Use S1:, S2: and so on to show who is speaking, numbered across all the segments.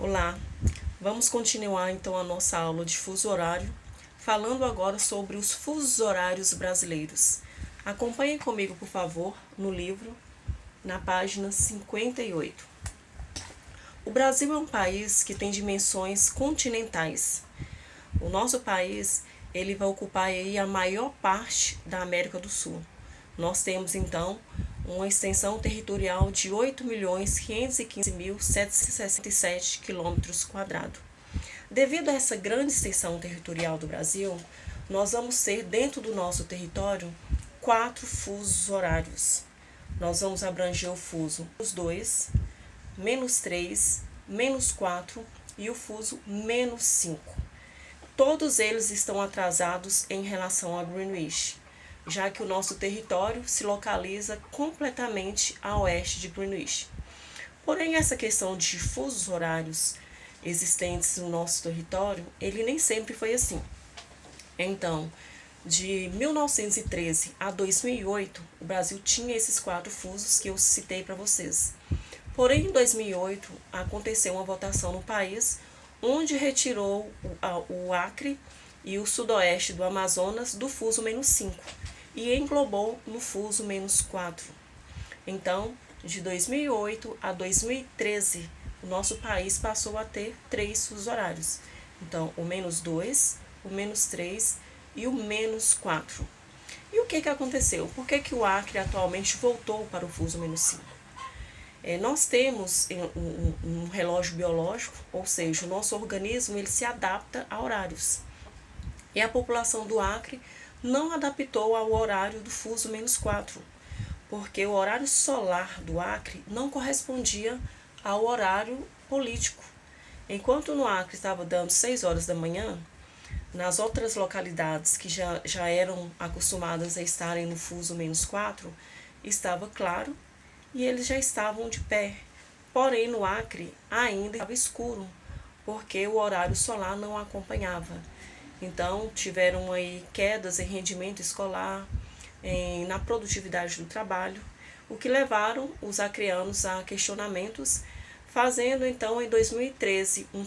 S1: Olá, vamos continuar então a nossa aula de fuso horário, falando agora sobre os fusos horários brasileiros. Acompanhem comigo, por favor, no livro, na página 58. O Brasil é um país que tem dimensões continentais. O nosso país, ele vai ocupar aí a maior parte da América do Sul. Nós temos então uma extensão territorial de 8.515.767 km². Devido a essa grande extensão territorial do Brasil, nós vamos ter dentro do nosso território 4 fusos horários. Nós vamos abranger o fuso -2, -3, -4 e o fuso -5. Todos eles estão atrasados em relação a Greenwich, já que o nosso território se localiza completamente a oeste de Greenwich. Porém, essa questão de fusos horários existentes no nosso território, ele nem sempre foi assim. Então, de 1913 a 2008, o Brasil tinha esses 4 fusos que eu citei para vocês. Porém, em 2008, aconteceu uma votação no país, onde retirou o Acre e o sudoeste do Amazonas do fuso -5 e englobou no fuso -4. Então, de 2008 a 2013, o nosso país passou a ter 3 fusos horários. Então, o -2, o -3 e o -4. E o que aconteceu? Por que o Acre atualmente voltou para o fuso -5? Nós temos um relógio biológico, ou seja, o nosso organismo ele se adapta a horários. E a população do Acre não adaptou ao horário do fuso -4, porque o horário solar do Acre não correspondia ao horário político. Enquanto no Acre estava dando 6 horas da manhã, nas outras localidades que já eram acostumadas a estarem no fuso -4, estava claro e eles já estavam de pé. Porém, no Acre ainda estava escuro, porque o horário solar não acompanhava. Então, tiveram aí quedas em rendimento escolar, na produtividade do trabalho, o que levaram os acreanos a questionamentos, fazendo então em 2013 um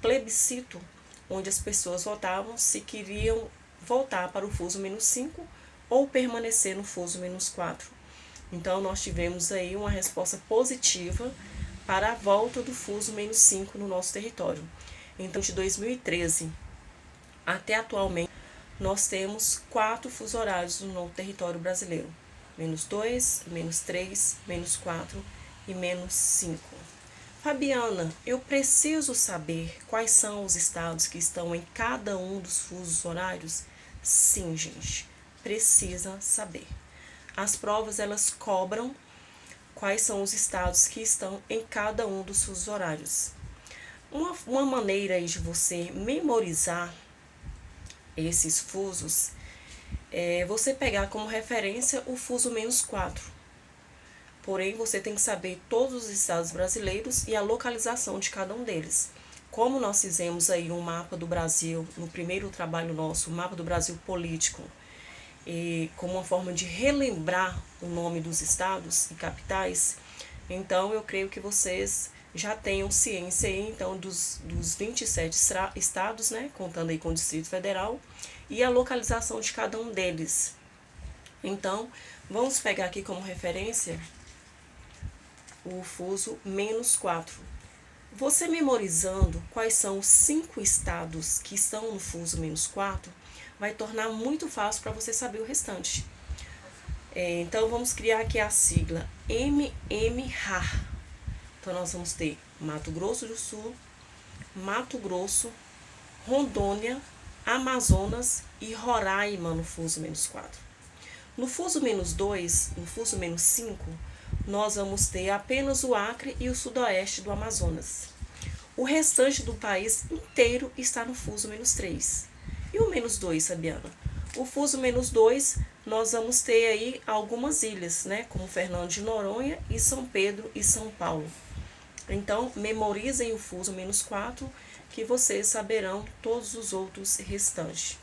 S1: plebiscito, onde as pessoas votavam se queriam voltar para o fuso -5 ou permanecer no fuso -4. Então, nós tivemos aí uma resposta positiva para a volta do fuso -5 no nosso território. Então, de 2013 até atualmente, nós temos 4 fusos horários no território brasileiro: -2, -3, -4 e -5. Fabiana, eu preciso saber quais são os estados que estão em cada um dos fusos horários? Sim, gente, precisa saber. As provas, elas cobram quais são os estados que estão em cada um dos fusos horários. Uma maneira aí de você memorizar esses fusos é você pegar como referência o fuso -4. Porém, você tem que saber todos os estados brasileiros e a localização de cada um deles. Como nós fizemos aí um mapa do Brasil, no primeiro trabalho nosso, o mapa do Brasil político, e como uma forma de relembrar o nome dos estados e capitais, então eu creio que vocês já tenham ciência aí, então, dos 27 estados, né, contando aí com o Distrito Federal, e a localização de cada um deles. Então, vamos pegar aqui como referência o fuso -4. Você memorizando quais são os 5 estados que estão no fuso -4, vai tornar muito fácil para você saber o restante. Então, vamos criar aqui a sigla MMRA. Então, nós vamos ter Mato Grosso do Sul, Mato Grosso, Rondônia, Amazonas e Roraima no fuso -4. No fuso -2, no fuso -5, nós vamos ter apenas o Acre e o sudoeste do Amazonas. O restante do país inteiro está no fuso -3. E o -2, Fabiana? O fuso -2, nós vamos ter aí algumas ilhas, né, como Fernando de Noronha e São Pedro e São Paulo. Então, memorizem o fuso -4, que vocês saberão todos os outros restantes.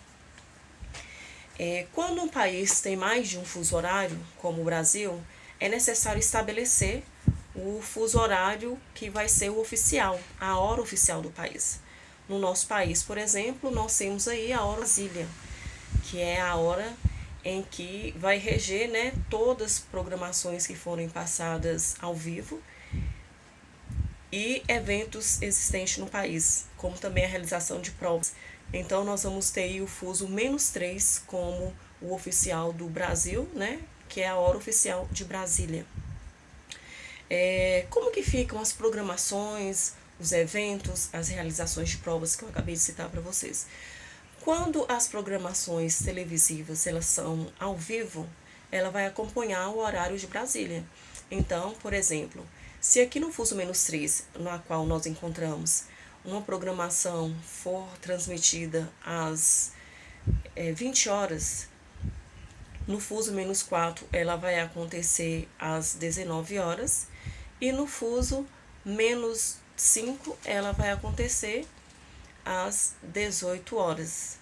S1: Quando um país tem mais de um fuso horário, como o Brasil, é necessário estabelecer o fuso horário que vai ser o oficial, a hora oficial do país. No nosso país, por exemplo, nós temos aí a hora Brasília, que é a hora em que vai reger, né, todas as programações que forem passadas ao vivo e eventos existentes no país, como também a realização de provas. Então, nós vamos ter aí o fuso -3 como o oficial do Brasil, né, que é a hora oficial de Brasília. Como que ficam as programações, os eventos, as realizações de provas que eu acabei de citar para vocês? Quando as programações televisivas elas são ao vivo, ela vai acompanhar o horário de Brasília. Então, por exemplo, se aqui no fuso -3, na qual nós encontramos, uma programação for transmitida às 20 horas, no fuso -4 ela vai acontecer às 19 horas e no fuso -5 ela vai acontecer às 18 horas.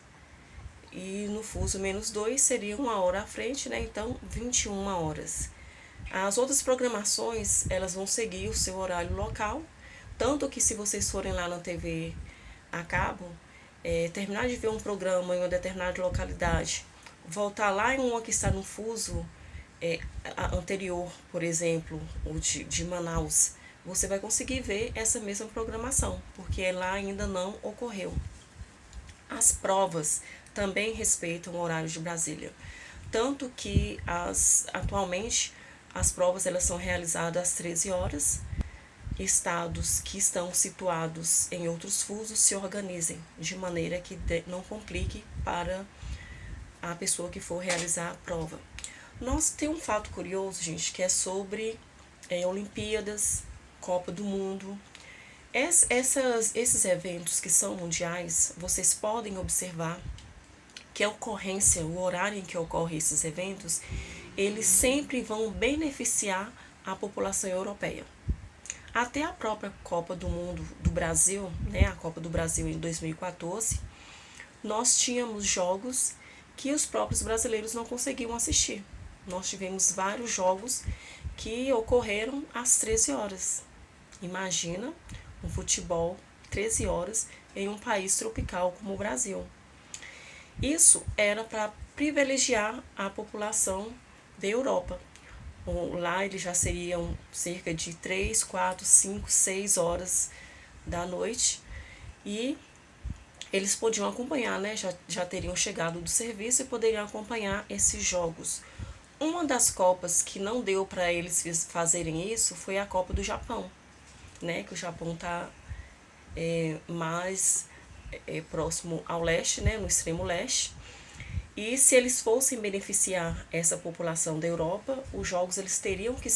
S1: E no fuso -2 seria uma hora à frente, né? Então 21 horas. As outras programações, elas vão seguir o seu horário local, tanto que se vocês forem lá na TV a cabo, terminar de ver um programa em uma determinada localidade, voltar lá em uma que está no fuso anterior, por exemplo, o de Manaus, você vai conseguir ver essa mesma programação, porque lá ainda não ocorreu. As provas também respeitam o horário de Brasília, tanto que atualmente as provas elas são realizadas às 13 horas. Estados que estão situados em outros fusos se organizem de maneira que não complique para a pessoa que for realizar a prova. Nós temos um fato curioso, gente, que é sobre Olimpíadas, Copa do Mundo. Esses eventos que são mundiais, vocês podem observar que a ocorrência, o horário em que ocorrem esses eventos, eles sempre vão beneficiar a população europeia. Até a própria Copa do Mundo do Brasil, né, a Copa do Brasil em 2014, nós tínhamos jogos que os próprios brasileiros não conseguiam assistir. Nós tivemos vários jogos que ocorreram às 13 horas. Imagina um futebol 13 horas em um país tropical como o Brasil. Isso era para privilegiar a população da Europa. Lá eles já seriam cerca de 3, 4, 5, 6 horas da noite e eles podiam acompanhar, né? Já teriam chegado do serviço e poderiam acompanhar esses jogos. Uma das Copas que não deu para eles fazerem isso foi a Copa do Japão, né? Que o Japão está mais próximo ao leste, né? No extremo leste. E se eles fossem beneficiar essa população da Europa, os jogos eles teriam que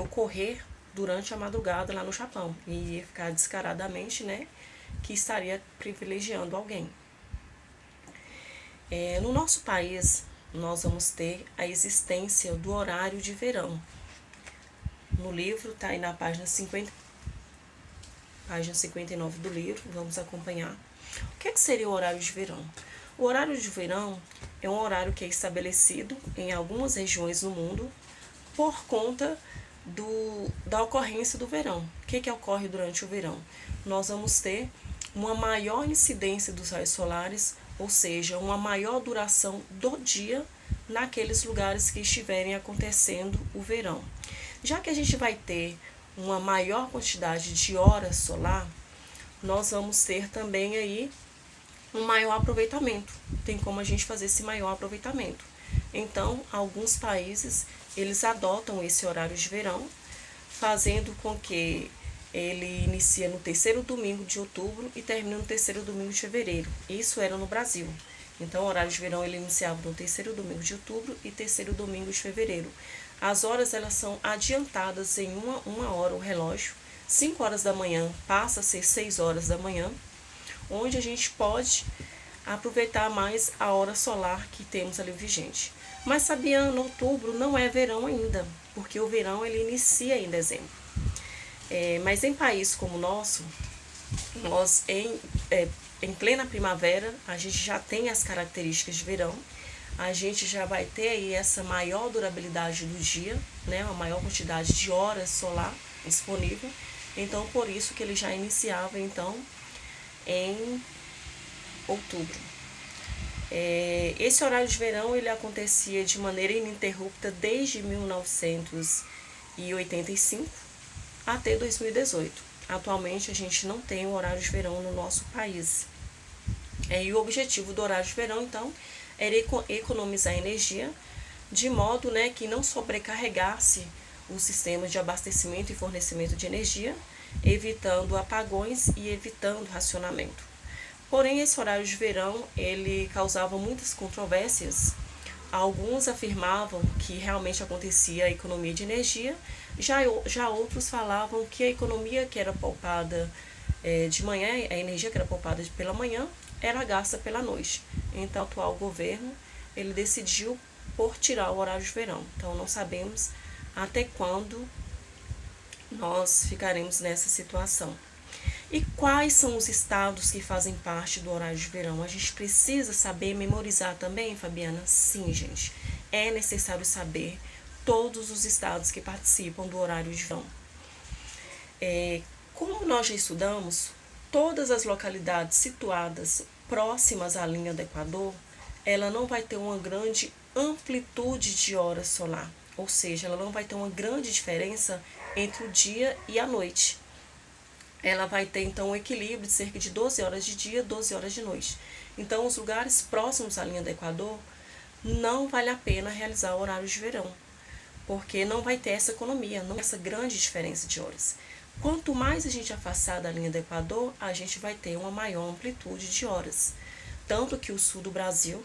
S1: ocorrer durante a madrugada lá no Japão. E ia ficar descaradamente, né, que estaria privilegiando alguém. No nosso país, nós vamos ter a existência do horário de verão. No livro, está aí na página 59 do livro, vamos acompanhar. O que seria o horário de verão? O horário de verão é um horário que é estabelecido em algumas regiões do mundo por conta da ocorrência do verão. O que ocorre durante o verão? Nós vamos ter uma maior incidência dos raios solares, ou seja, uma maior duração do dia naqueles lugares que estiverem acontecendo o verão. Já que a gente vai ter uma maior quantidade de horas solar, nós vamos ter também aí um maior aproveitamento. Tem como a gente fazer esse maior aproveitamento. Então, alguns países, eles adotam esse horário de verão, fazendo com que ele inicie no terceiro domingo de outubro e termine no terceiro domingo de fevereiro. Isso era no Brasil. Então, o horário de verão ele iniciava no terceiro domingo de outubro e terceiro domingo de fevereiro. As horas elas são adiantadas em uma hora o relógio. 5 horas da manhã passa a ser 6 horas da manhã, onde a gente pode aproveitar mais a hora solar que temos ali vigente. Mas sabia, no outubro não é verão ainda, porque o verão ele inicia em dezembro. Mas em país como o nosso, nós em plena primavera, a gente já tem as características de verão, a gente já vai ter aí essa maior durabilidade do dia, né, uma maior quantidade de horas solar, disponível. Então, por isso que ele já iniciava, então, em outubro. Esse horário de verão, ele acontecia de maneira ininterrupta desde 1985 até 2018. Atualmente, a gente não tem o horário de verão no nosso país. E o objetivo do horário de verão, então, era economizar energia, de modo, né, que não sobrecarregasse o sistema de abastecimento e fornecimento de energia, evitando apagões e evitando racionamento. Porém, esse horário de verão, ele causava muitas controvérsias. Alguns afirmavam que realmente acontecia a economia de energia, já outros falavam que a economia que era poupada de manhã, a energia que era poupada pela manhã, era gasta pela noite. Então, o atual governo, ele decidiu por tirar o horário de verão. Então, não sabemos até quando nós ficaremos nessa situação. E quais são os estados que fazem parte do horário de verão? A gente precisa saber memorizar também, Fabiana? Sim, gente. É necessário saber todos os estados que participam do horário de verão. Como nós já estudamos, todas as localidades situadas próximas à linha do Equador, ela não vai ter uma grande amplitude de hora solar. Ou seja, ela não vai ter uma grande diferença entre o dia e a noite. Ela vai ter, então, um equilíbrio de cerca de 12 horas de dia, 12 horas de noite. Então, os lugares próximos à linha do Equador, não vale a pena realizar o horário de verão, porque não vai ter essa economia, não essa grande diferença de horas. Quanto mais a gente afastar da linha do Equador, a gente vai ter uma maior amplitude de horas. Tanto que o sul do Brasil,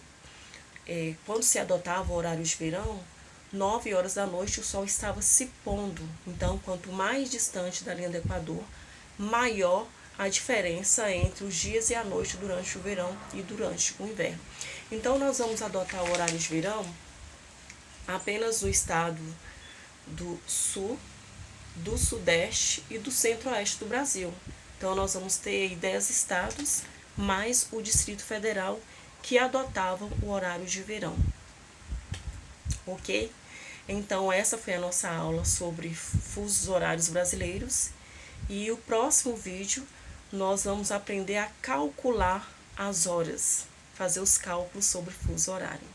S1: quando se adotava o horário de verão, 9 horas da noite o sol estava se pondo. Então, quanto mais distante da linha do Equador, maior a diferença entre os dias e a noite durante o verão e durante o inverno. Então, nós vamos adotar o horário de verão apenas no estado do sul, do sudeste e do centro-oeste do Brasil. Então, nós vamos ter 10 estados, mais o Distrito Federal, que adotavam o horário de verão. Ok? Então, essa foi a nossa aula sobre fusos horários brasileiros. E o próximo vídeo, nós vamos aprender a calcular as horas, fazer os cálculos sobre fuso horário.